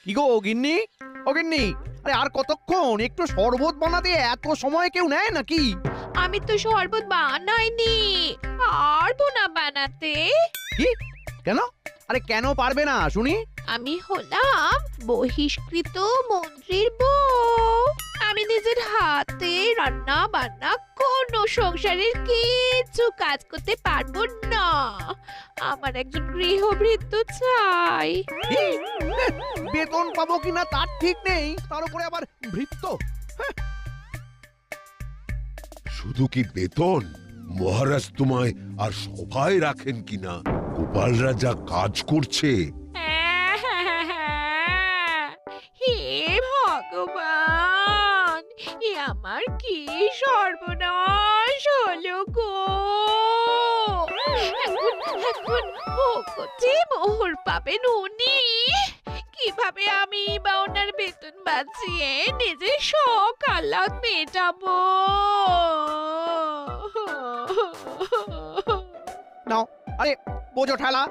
কি গো গিন্নি, ও গিন্নি, আরে আর কতক্ষণ? একটু শরবত বানাতে এত সময় কেউ নেয় নাকি? আমি তো শরবত বানাইনি, পারবো না বানাতে। কি? কেন? আরে কেন পারবে না শুনি? আমি হলাম বহিষ্কৃত মন্ত্রীর বউ। আমি নিজের হাতে রান্না বান্না কোনো সংসারের কিছু কাজ করতে পারবো না। আমার একজন গৃহভৃত্য চাই। কি? বেতন পাবো কিনা তার ঠিক নেই, তার উপরে আবার ভৃত্য। শুধু কি বেতন, মহারাজ তোমায় আর সভায় রাখেন কিনা? গোপালরা যা কাজ করছে। হে ভগবান, এ আমার কি সর্বনাশ হলো গো! এখন ভোগতে মোহর পাবেন উনি। কিভাবে আমি বা ওনার বেতন বাঁচিয়ে নিজের শখ আহ্লাদ মেটাবো? নাও, আরে বোঝো ঠেলা।